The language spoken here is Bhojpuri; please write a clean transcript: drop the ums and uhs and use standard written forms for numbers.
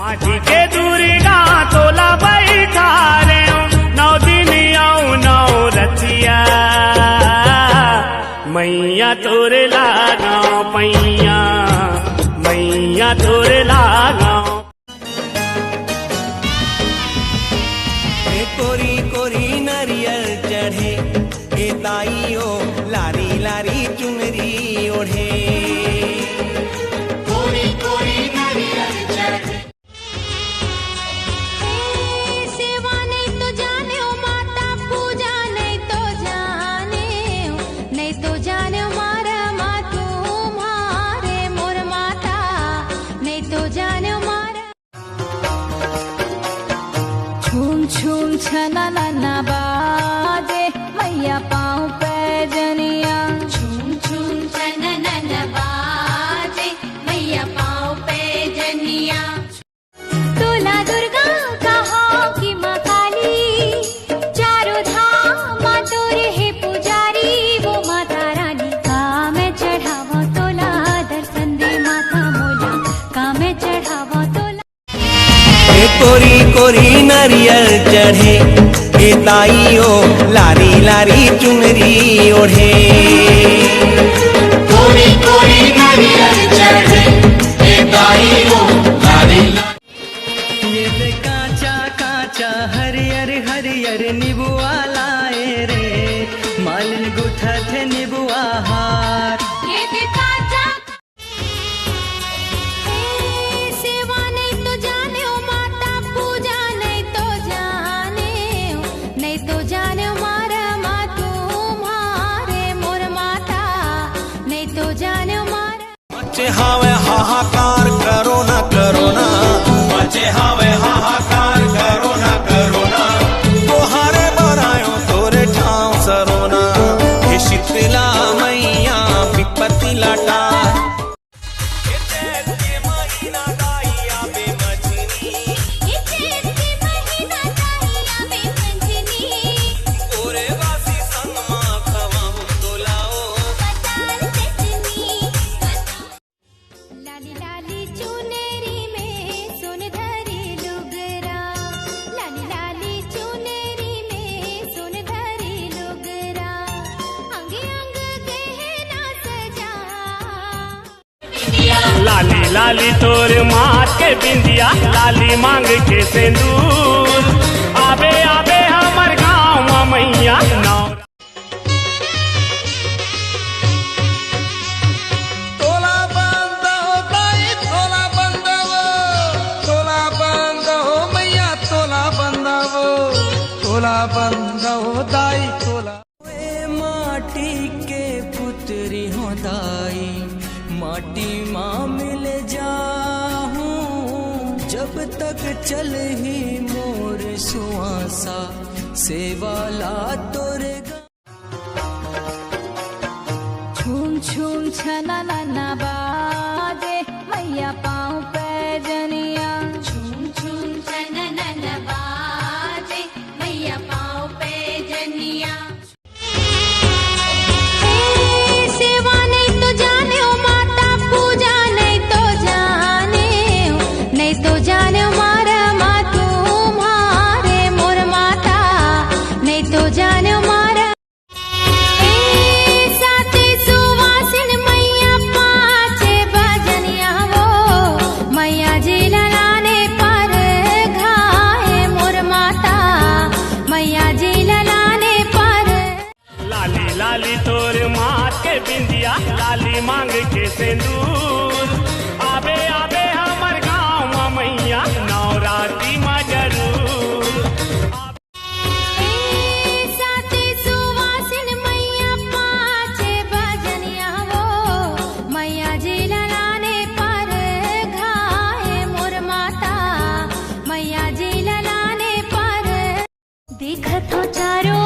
माझी के दुर्गा तोला बैठा रे 9 दिन आऊं 9 रतिया मैया तोर लागां पैया मैया तोर लागां कोरी कोरी नरियल चढ़े ए ताईओ लारी लारी चुनरी ओढ़े कोरी कोरी नरियल चढ़े सेवा नहीं तो जाने ओ माता पूजा नहीं तो जाने मारा मातू मारे मोर माता नहीं तो जाने मारा छूम छूम छना ना बाजे मैया पाँव पे जनिया छूम छूम छना ना बाजे मैया पाँव पे जनिया तोला दुर्गा कहो कि माँ काली चारों धाम माँ तोरे है पुजारी वो माता रानी का मैं चढ़ावा तोला दर्शन दे माता मोला का मैं चढ़ावा तोला कोरी कोरी नरियल चढ़े ए ताईओ लारी लारी चुनरी ओढ़े कोरी कोरी नरियल चढ़े ए ताईओ लारी ये दे काचा काचा हरियर हरियर निबुआ लाए रे मालिन गुथा थे निबुआ हार ये देखा जा सेवा नहीं तो जाने ओ माता पूजा नहीं तो जाने मारा मातू मारे मोर माता नहीं तो जाने मारा मचे हावे हाहाकार करो ना मचे हावे हाहाकार करो ना तोहारे बनायो तोरे ठाव सरोना हे शीतला मैया विपत्ति लाटा लाली लाली चुनेरी में सुन धरी लुगरा लाली लाली चुनेरी में सुन धरी लुगरा अंग अंग गहना सजा लाली लाली तोर माथ के बिंदिया लाली मांग के सिंदूर आबे आबे हमर गाँव मैया नौ तोला बंद हो ताई तोला बंद हो मैया तोला बंद हो ताई तोला माटी के पुत्री हो दाई माटी माँ मिल जाऊं जब तक चल ही मोर सुहासा सेवाला तोरे छूम छूम छना ना बाजे मैया पाँव पे जनिया छूम छूम छना ना बाजे मैया पाँव पे जनिया सेवा नहीं तो जाने ओ माता पूजा नहीं तो जाने मारा मातू मारे मोर माता नहीं तो जाने मारा साथे सुवासिन मैया पाँचे बजनिया वो मैया जी ललाने पर घाए मोर माता मैया जी ललाने पर लाली लाली तोर माथ के बिंदिया लाली मांग के सिंदूर आबे आबे हमर गाँव मैया नवरात्रि में जरूर साथे सुवासिन मैया पाँचे बजनिया वो मैया जी ललाने पर घाए मोर माता मैया जी ललाने पर देखत हो चारों